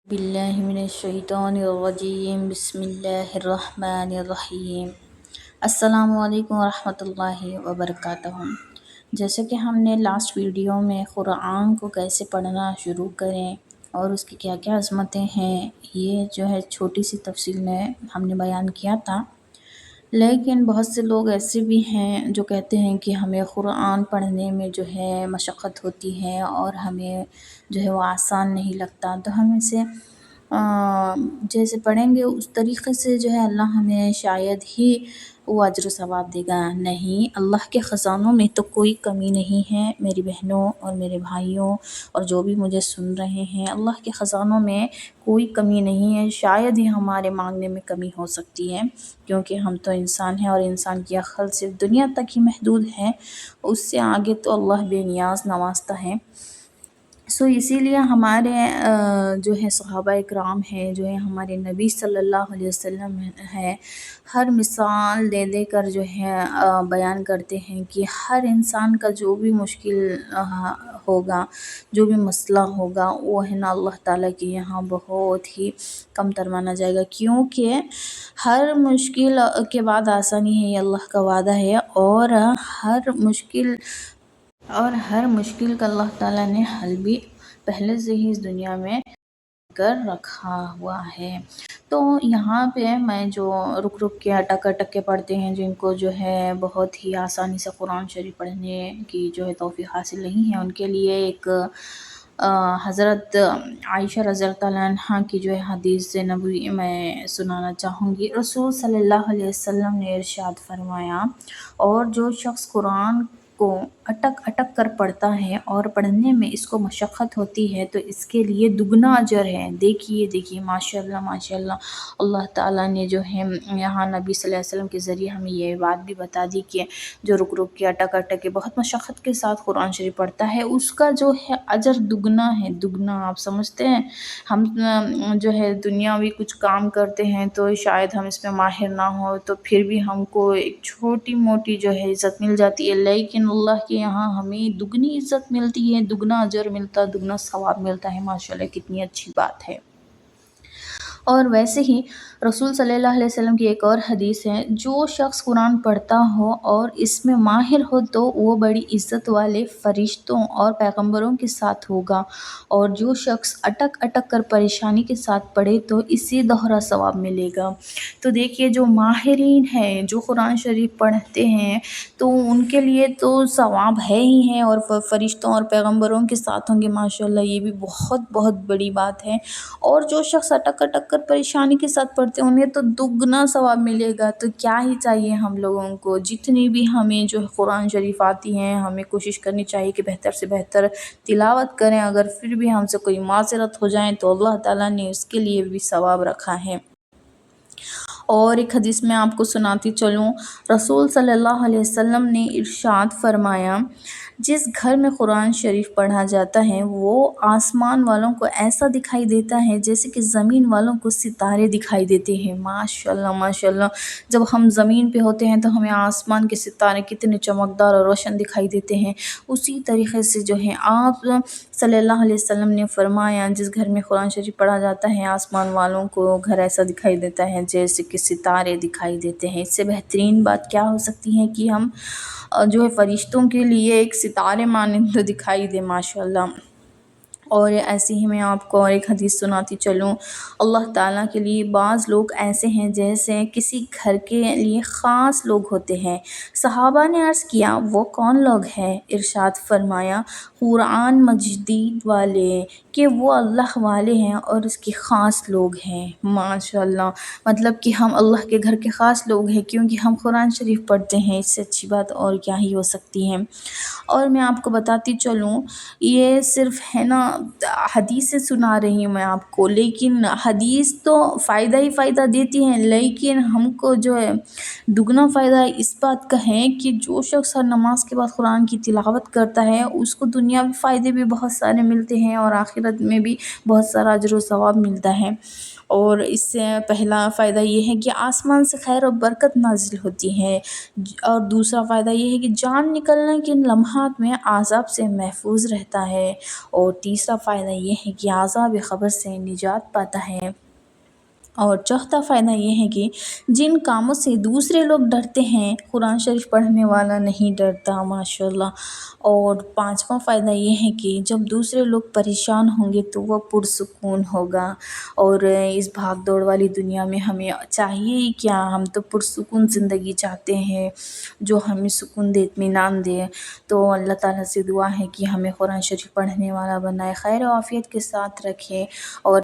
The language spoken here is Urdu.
باللہ من الشیطان الرجیم بسم اللہ الرحمن الرحیم۔ السلام علیکم ورحمۃ اللہ وبرکاتہ۔ جیسے کہ ہم نے لاسٹ ویڈیو میں قرآن کو کیسے پڑھنا شروع کریں اور اس کی کیا کیا عظمتیں ہیں، یہ جو ہے چھوٹی سی تفصیل میں ہم نے بیان کیا تھا، لیکن بہت سے لوگ ایسے بھی ہیں جو کہتے ہیں کہ ہمیں قرآن پڑھنے میں جو ہے مشقت ہوتی ہے اور ہمیں جو ہے وہ آسان نہیں لگتا، تو ہم اسے جیسے پڑھیں گے اس طریقے سے جو ہے اللہ ہمیں شاید ہی وہ اجر و ثواب دے گا۔ نہیں، اللہ کے خزانوں میں تو کوئی کمی نہیں ہے میری بہنوں اور میرے بھائیوں اور جو بھی مجھے سن رہے ہیں، اللہ کے خزانوں میں کوئی کمی نہیں ہے۔ شاید ہی ہمارے مانگنے میں کمی ہو سکتی ہے، کیونکہ ہم تو انسان ہیں اور انسان کی عقل صرف دنیا تک ہی محدود ہے، اس سے آگے تو اللہ بے نیاز نوازتا ہے۔ اسی لیے ہمارے جو ہے صحابہ اکرام ہیں، جو ہے ہمارے نبی صلی اللہ علیہ وسلم ہے، ہر مثال دے دے کر جو ہے بیان کرتے ہیں کہ ہر انسان کا جو بھی مشکل ہوگا، جو بھی مسئلہ ہوگا، وہ ہے نا اللہ تعالیٰ کے یہاں بہت ہی کم تر مانا جائے گا، کیونکہ ہر مشکل کے بعد آسانی ہے، یہ اللہ کا وعدہ ہے، اور ہر مشکل کا اللہ تعالیٰ نے حل بھی پہلے سے ہی اس دنیا میں کر رکھا ہوا ہے۔ تو یہاں پہ میں جو رک کے اٹک کے پڑھتے ہیں، جن کو جو ہے بہت ہی آسانی سے قرآن شریف پڑھنے کی جو ہے توفیق حاصل نہیں ہے، ان کے لیے ایک حضرت عائشہ رضی اللہ عنہا کی جو ہے حدیث نبوی میں سنانا چاہوں گی۔ رسول صلی اللہ علیہ وسلم نے ارشاد فرمایا، اور جو شخص قرآن کو اٹک کر پڑھتا ہے اور پڑھنے میں اس کو مشقت ہوتی ہے تو اس کے لیے دگنا اجر ہے۔ دیکھیے ماشاءاللہ ماشاءاللہ، اللہ تعالیٰ نے جو ہے یہاں نبی صلی اللہ علیہ وسلم کے ذریعے ہمیں یہ بات بھی بتا دی کہ جو رک کے اٹک کے بہت مشقت کے ساتھ قرآن شریف پڑھتا ہے، اس کا جو ہے اجر دگنا ہے، دگنا۔ آپ سمجھتے ہیں، ہم جو ہے دنیاوی کچھ کام کرتے ہیں تو شاید ہم اس میں ماہر نہ ہو تو پھر بھی ہم کو ایک چھوٹی موٹی جو ہے عزت مل جاتی ہے، لیکن اللہ کے یہاں ہمیں دگنی عزت ملتی ہے، دگنا اجر ملتا ہے، دگنا ثواب ملتا ہے۔ ماشاءاللہ، کتنی اچھی بات ہے۔ اور ویسے ہی رسول صلی اللہ علیہ وسلم کی ایک اور حدیث ہے، جو شخص قرآن پڑھتا ہو اور اس میں ماہر ہو تو وہ بڑی عزت والے فرشتوں اور پیغمبروں کے ساتھ ہوگا، اور جو شخص اٹک کر پریشانی کے ساتھ پڑھے تو اسے دوہرا ثواب ملے گا۔ تو دیکھیے، جو ماہرین ہیں، جو قرآن شریف پڑھتے ہیں، تو ان کے لیے تو ثواب ہے ہی ہے، اور فرشتوں اور پیغمبروں کے ساتھ ہوں گے۔ ماشاءاللہ، یہ بھی بہت بہت بڑی بات ہے۔ اور جو شخص اٹک کر پریشانی کے ساتھ پڑھتے ہیں، انہیں تو دگنا ثواب ملے گا۔ تو کیا ہی چاہیے ہم لوگوں کو، جتنی بھی ہمیں جو قرآن شریف آتی ہیں، ہمیں کوشش کرنی چاہیے کہ بہتر سے بہتر تلاوت کریں۔ اگر پھر بھی ہم سے کوئی معذرت ہو جائے تو اللہ تعالیٰ نے اس کے لیے بھی ثواب رکھا ہے۔ اور ایک حدیث میں آپ کو سناتی چلوں، رسول صلی اللہ علیہ وسلم نے ارشاد فرمایا، جس گھر میں قرآن شریف پڑھا جاتا ہے وہ آسمان والوں کو ایسا دکھائی دیتا ہے جیسے کہ زمین والوں کو ستارے دکھائی دیتے ہیں۔ ماشاءاللہ ماشاءاللہ، جب ہم زمین پہ ہوتے ہیں تو ہمیں آسمان کے ستارے کتنے چمکدار اور روشن دکھائی دیتے ہیں، اسی طریقے سے جو ہے آپ صلی اللہ علیہ وسلم نے فرمایا، جس گھر میں قرآن شریف پڑھا جاتا ہے آسمان والوں کو گھر ایسا دکھائی دیتا ہے جیسے کہ ستارے دکھائی دیتے ہیں۔ اس سے بہترین بات کیا ہو سکتی ہے کہ ہم جو ہے فرشتوں کے لیے ایک ستارے مانند دکھائی دے۔ ماشاءاللہ۔ اور ایسے ہی میں آپ کو اور ایک حدیث سناتی چلوں، اللہ تعالیٰ کے لیے بعض لوگ ایسے ہیں جیسے کسی گھر کے لیے خاص لوگ ہوتے ہیں۔ صحابہ نے عرض کیا، وہ کون لوگ ہیں؟ ارشاد فرمایا، قرآن مجید والے، کہ وہ اللہ والے ہیں اور اس کے خاص لوگ ہیں۔ ماشاءاللہ، مطلب کہ ہم اللہ کے گھر کے خاص لوگ ہیں کیونکہ ہم قرآن شریف پڑھتے ہیں، اس سے اچھی بات اور کیا ہی ہو سکتی ہے۔ اور میں آپ کو بتاتی چلوں، یہ صرف ہے نا حدیثیں سنا رہی ہوں میں آپ کو، لیکن حدیث تو فائدہ ہی فائدہ دیتی ہیں، لیکن ہم کو جو ہے دگنا فائدہ اس بات کا ہے کہ جو شخص ہر نماز کے بعد قرآن کی تلاوت کرتا ہے، اس کو دنیا دنیاوی فائدے بھی بہت سارے ملتے ہیں اور آخرت میں بھی بہت سارا اجر و ثواب ملتا ہے۔ اور اس سے پہلا فائدہ یہ ہے کہ آسمان سے خیر و برکت نازل ہوتی ہے، اور دوسرا فائدہ یہ ہے کہ جان نکلنے کے لمحات میں عذاب سے محفوظ رہتا ہے، اور تیسرا فائدہ یہ ہے کہ عذاب قبر سے نجات پاتا ہے، اور چوتھا فائدہ یہ ہے کہ جن کاموں سے دوسرے لوگ ڈرتے ہیں قرآن شریف پڑھنے والا نہیں ڈرتا، ماشاءاللہ۔ اور پانچواں فائدہ یہ ہے کہ جب دوسرے لوگ پریشان ہوں گے تو وہ پرسکون ہوگا، اور اس بھاگ دوڑ والی دنیا میں ہمیں چاہیے ہی کیا، ہم تو پرسکون زندگی چاہتے ہیں جو ہمیں سکون دے، اطمینان دے۔ تو اللہ تعالیٰ سے دعا ہے کہ ہمیں قرآن شریف پڑھنے والا بنائے، خیر و عافیت کے ساتھ رکھے، اور